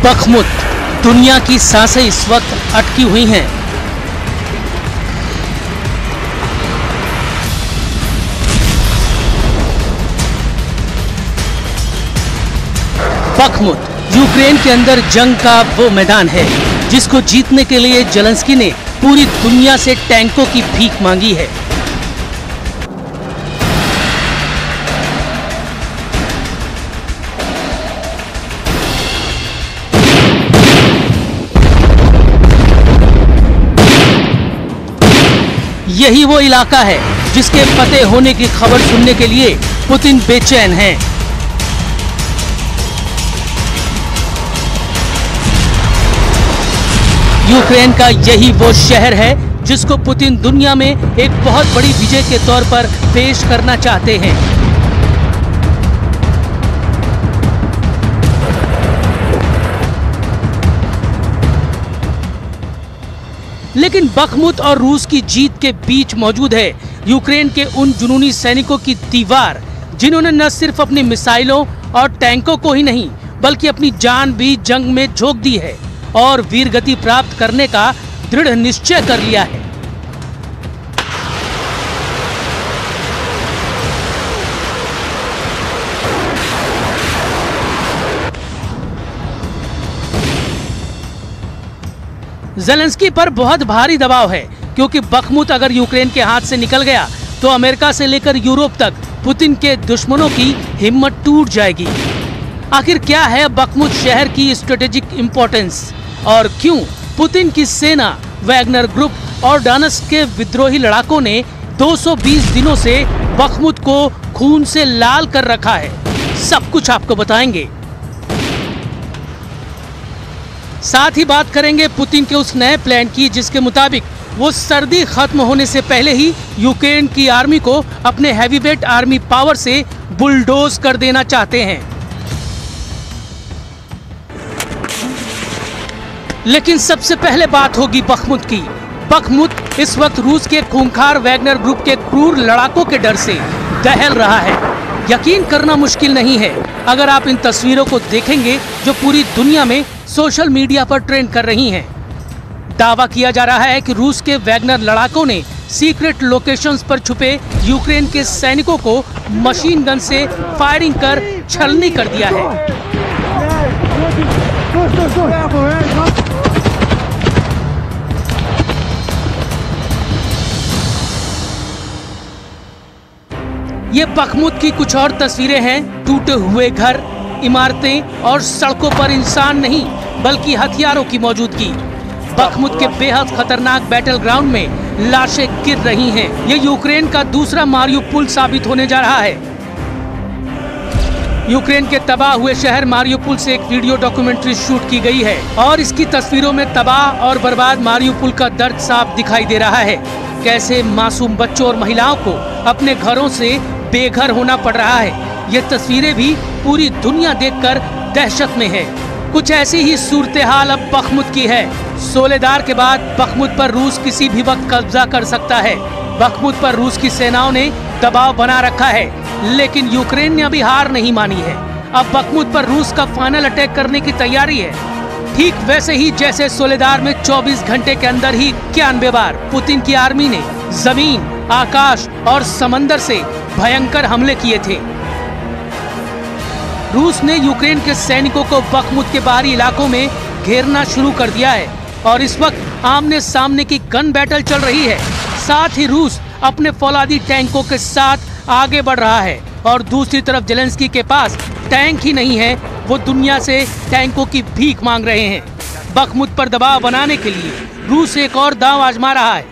Bakhmut, दुनिया की सांसें इस वक्त अटकी हुई हैं। बखमुत यूक्रेन के अंदर जंग का वो मैदान है जिसको जीतने के लिए जेलेंस्की ने पूरी दुनिया से टैंकों की भीख मांगी है। यही वो इलाका है जिसके फतेह होने की खबर सुनने के लिए पुतिन बेचैन हैं। यूक्रेन का यही वो शहर है जिसको पुतिन दुनिया में एक बहुत बड़ी विजय के तौर पर पेश करना चाहते हैं। लेकिन बखमुत और रूस की जीत के बीच मौजूद है यूक्रेन के उन जुनूनी सैनिकों की दीवार, जिन्होंने न सिर्फ अपनी मिसाइलों और टैंकों को ही नहीं बल्कि अपनी जान भी जंग में झोंक दी है और वीरगति प्राप्त करने का दृढ़ निश्चय कर लिया है। जेलेंस्की पर बहुत भारी दबाव है क्योंकि बखमुत अगर यूक्रेन के हाथ से निकल गया तो अमेरिका से लेकर यूरोप तक पुतिन के दुश्मनों की हिम्मत टूट जाएगी। आखिर क्या है बखमुत शहर की स्ट्रेटेजिक इंपॉर्टेंस और क्यों पुतिन की सेना, वैगनर ग्रुप और डोनेत्स्क के विद्रोही लड़ाकों ने 220 दिनों से बखमुत को खून से लाल कर रखा है, सब कुछ आपको बताएंगे। साथ ही बात करेंगे पुतिन के उस नए प्लान की जिसके मुताबिक वो सर्दी खत्म होने से पहले ही यूक्रेन की आर्मी को अपने हैवीवेट आर्मी पावर से बुलडोज कर देना चाहते हैं। लेकिन सबसे पहले बात होगी बखमुत की। बखमुत इस वक्त रूस के खूंखार वैगनर ग्रुप के क्रूर लड़ाकों के डर से दहल रहा है। यकीन करना मुश्किल नहीं है अगर आप इन तस्वीरों को देखेंगे जो पूरी दुनिया में सोशल मीडिया पर ट्रेंड कर रही हैं। दावा किया जा रहा है कि रूस के वैगनर लड़ाकों ने सीक्रेट लोकेशंस पर छुपे यूक्रेन के सैनिकों को मशीन गन से फायरिंग कर छलनी कर दिया है। ये बखमुत की कुछ और तस्वीरें हैं। टूटे हुए घर, इमारतें और सड़कों पर इंसान नहीं बल्कि हथियारों की मौजूदगी। बखमुत के बेहद खतरनाक बैटल ग्राउंड में लाशें गिर रही हैं। ये यूक्रेन का दूसरा मारियुपोल साबित होने जा रहा है। यूक्रेन के तबाह हुए शहर मारियुपोल से एक वीडियो डॉक्यूमेंट्री शूट की गई है और इसकी तस्वीरों में तबाह और बर्बाद मारियुपोल का दर्द साफ दिखाई दे रहा है। कैसे मासूम बच्चों और महिलाओं को अपने घरों से बेघर होना पड़ रहा है। ये तस्वीरें भी पूरी दुनिया देखकर दहशत में है। कुछ ऐसी ही सूरत हाल अब बखमुत की है। सोलेदार के बाद बखमुत पर रूस किसी भी वक्त कब्जा कर सकता है। बखमुत पर रूस की सेनाओं ने दबाव बना रखा है लेकिन यूक्रेन ने अभी हार नहीं मानी है। अब बखमुत पर रूस का फाइनल अटैक करने की तैयारी है, ठीक वैसे ही जैसे सोलेदार में 24 घंटे के अंदर ही 91 बार पुतिन की आर्मी ने जमीन, आकाश और समंदर से भयंकर हमले किए थे। रूस ने यूक्रेन के सैनिकों को बखमुत के बाहरी इलाकों में घेरना शुरू कर दिया है और इस वक्त आमने सामने की गन बैटल चल रही है। साथ ही रूस अपने फौलादी टैंकों के साथ आगे बढ़ रहा है और दूसरी तरफ जेलेंस्की के पास टैंक ही नहीं है, वो दुनिया से टैंकों की भीख मांग रहे हैं। बखमुत पर दबाव बनाने के लिए रूस एक और दांव आजमा रहा है।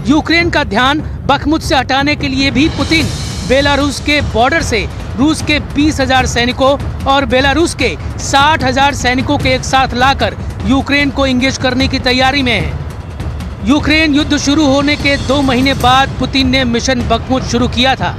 यूक्रेन का ध्यान बखमुत से हटाने के लिए भी पुतिन बेलारूस के बॉर्डर से रूस के 20,000 सैनिकों और बेलारूस के 60,000 सैनिकों के एक साथ लाकर यूक्रेन को इंगेज करने की तैयारी में है। यूक्रेन युद्ध शुरू होने के 2 महीने बाद पुतिन ने मिशन बखमुत शुरू किया था।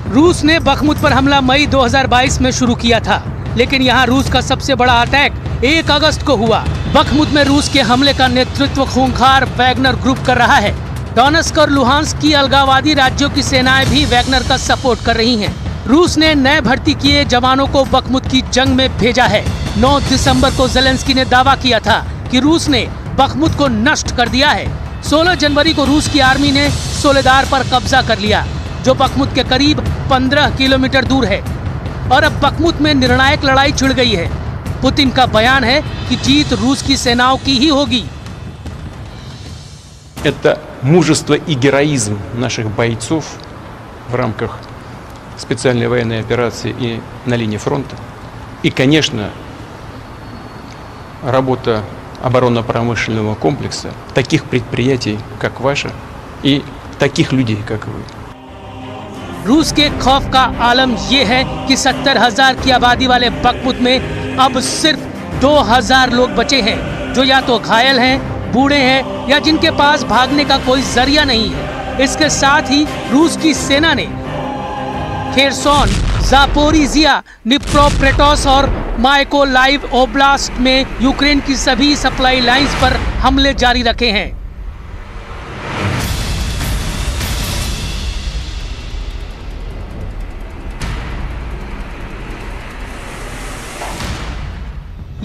रूस ने बखमुत पर हमला मई 2022 में शुरू किया था। लेकिन यहाँ रूस का सबसे बड़ा अटैक 1 अगस्त को हुआ। बखमुत में रूस के हमले का नेतृत्व खूंखार वैगनर ग्रुप कर रहा है। डोनेट्स्क और लुहांस्क की अलगाववादी राज्यों की सेनाएं भी वैगनर का सपोर्ट कर रही हैं। रूस ने नए भर्ती किए जवानों को बखमुत की जंग में भेजा है। 9 दिसंबर को ज़ेलेंस्की ने दावा किया था कि रूस ने बखमुत को नष्ट कर दिया है। 16 जनवरी को रूस की आर्मी ने सोलेदार पर कब्जा कर लिया, जो बखमुत के करीब 15 किलोमीटर दूर है। और अब बखमुत में निर्णायक लड़ाई छिड़ गई है। पुतिन का बयान है कि जीत रूस की सेनाओं की ही होगी। Это мужество и героизм наших бойцов в рамках специальной военной операции и на линии фронта. И, конечно, работа оборонно-промышленного комплекса, таких предприятий, как ваше, и таких людей, как вы. रूस के खौफ का आलम ये है कि 70,000 की आबादी वाले बखमुत में अब सिर्फ 2,000 लोग बचे हैं, जो या तो घायल हैं, बूढ़े हैं या जिनके पास भागने का कोई जरिया नहीं है। इसके साथ ही रूस की सेना ने खेरसोन, जापोरिजिया, निप्रोपेट्रोव्स्क और माइकोलाइव ओब्लास्ट में यूक्रेन की सभी सप्लाई लाइंस पर हमले जारी रखे हैं।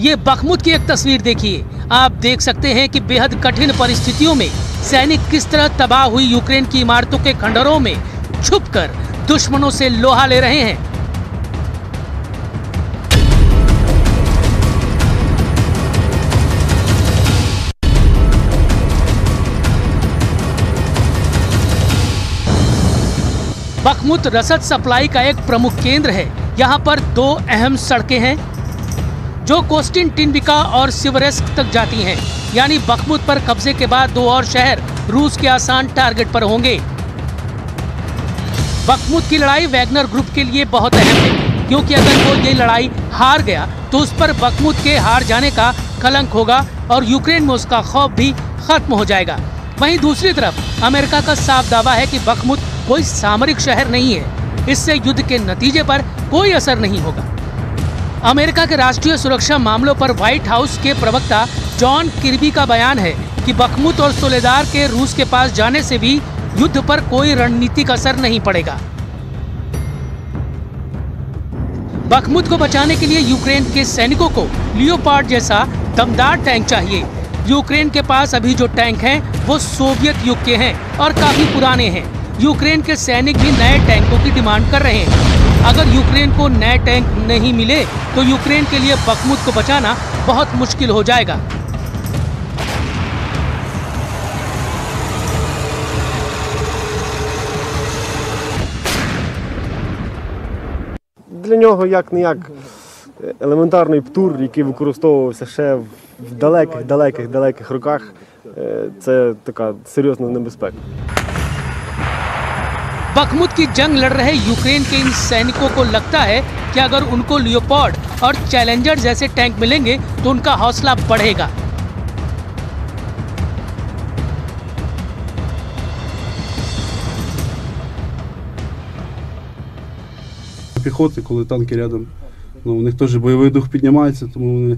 ये बखमुत की एक तस्वीर देखिए। आप देख सकते हैं कि बेहद कठिन परिस्थितियों में सैनिक किस तरह तबाह हुई यूक्रेन की इमारतों के खंडरों में छुपकर दुश्मनों से लोहा ले रहे हैं। बखमुत रसद सप्लाई का एक प्रमुख केंद्र है। यहाँ पर 2 अहम सड़कें हैं जो कोस्टिन-टिनविका और सिवरेस्क तक जाती हैं। यानी बखमुत पर कब्जे के बाद 2 और शहर रूस के आसान टारगेट पर होंगे। बखमुत की लड़ाई वैगनर ग्रुप के लिए बहुत अहम है, क्योंकि अगर वो ये लड़ाई हार गया तो उस पर बखमुत के हार जाने का कलंक होगा और यूक्रेन में उसका खौफ भी खत्म हो जाएगा। वहीं दूसरी तरफ अमेरिका का साफ दावा है कि बखमुत कोई सामरिक शहर नहीं है। इससे युद्ध के नतीजे पर कोई असर नहीं होगा। अमेरिका के राष्ट्रीय सुरक्षा मामलों पर व्हाइट हाउस के प्रवक्ता जॉन किर्बी का बयान है कि बखमुत और सोलेदार के रूस के पास जाने से भी युद्ध पर कोई रणनीतिक असर नहीं पड़ेगा। बखमुत को बचाने के लिए यूक्रेन के सैनिकों को लियोपार्ड जैसा दमदार टैंक चाहिए। यूक्रेन के पास अभी जो टैंक हैं वो सोवियत युग के हैं और काफी पुराने हैं। यूक्रेन के सैनिक भी नए टैंकों की डिमांड कर रहे हैं। अगर यूक्रेन को नए टैंक नहीं मिले तो यूक्रेन के लिए बखमुत को बचाना बहुत मुश्किल हो जाएगा। Для нього як-не-як елементарний птур, який використовувався ще в далеких роках. Це така серйозна небезпека. बखमुत की जंग लड़ रहे यूक्रेन के इन सैनिकों को लगता है कि अगर उनको लियोपार्ड और चैलेंजर जैसे टैंक मिलेंगे तो उनका हौसला बढ़ेगा। Піхоти, коли танки рядом, у них теж бойовий дух піднімається, тому вони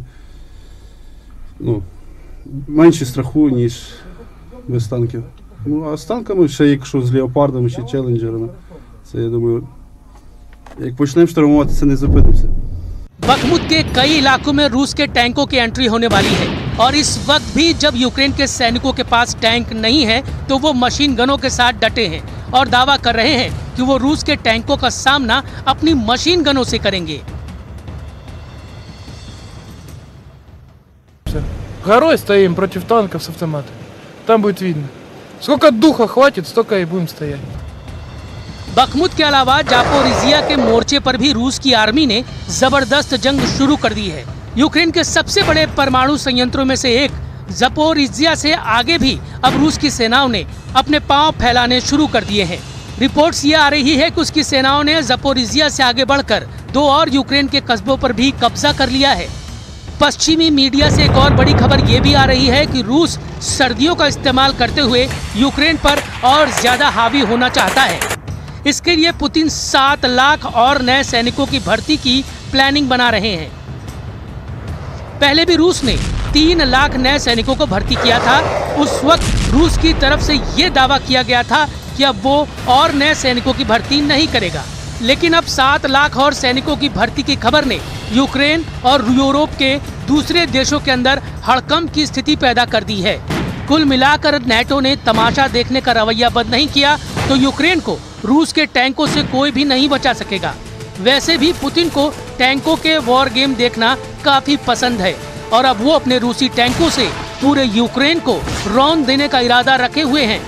менше страху, ніж без танків. А з танками, ще якщо з леопардами чи челенджерами, це, я думаю, як почнемо штурмувати, це не зупинимося. बखमुत के कई इलाकों में रूस के टैंकों की एंट्री होने वाली है और इस वक्त भी जब यूक्रेन के सैनिकों के पास टैंक नहीं है तो वो मशीन गनों के साथ डटे हैं और दावा कर रहे हैं कि वो रूस के टैंकों का सामना अपनी मशीन गनों से करेंगे। Горой стоим против танков с автоматами. Там будет видно. Сколько духа хватит, столько и будем стоять. बखमुत के अलावा जापोरिजिया के मोर्चे पर भी रूस की आर्मी ने जबरदस्त जंग शुरू कर दी है। यूक्रेन के सबसे बड़े परमाणु संयंत्रों में से एक जापोरिजिया से आगे भी अब रूस की सेनाओं ने अपने पांव फैलाने शुरू कर दिए हैं। रिपोर्ट्स ये आ रही है कि उसकी सेनाओं ने जापोरिजिया से आगे बढ़कर 2 और यूक्रेन के कस्बों पर भी कब्जा कर लिया है। पश्चिमी मीडिया से एक और बड़ी खबर ये भी आ रही है कि रूस सर्दियों का इस्तेमाल करते हुए यूक्रेन पर और ज्यादा हावी होना चाहता है। इसके लिए पुतिन 7 लाख और नए सैनिकों की भर्ती की प्लानिंग बना रहे हैं। पहले भी रूस ने 3 लाख नए सैनिकों को भर्ती किया था। उस वक्त रूस की तरफ से ये दावा किया गया था कि अब वो और नए सैनिकों की भर्ती नहीं करेगा, लेकिन अब 7 लाख और सैनिकों की भर्ती की खबर ने यूक्रेन और यूरोप के दूसरे देशों के अंदर हड़कंप की स्थिति पैदा कर दी है। कुल मिलाकर नाटो ने तमाशा देखने का रवैया बंद नहीं किया तो यूक्रेन को रूस के टैंकों से कोई भी नहीं बचा सकेगा। वैसे भी पुतिन को टैंकों के वॉर गेम देखना काफी पसंद है और अब वो अपने रूसी टैंकों से पूरे यूक्रेन को रौंद देने का इरादा रखे हुए हैं।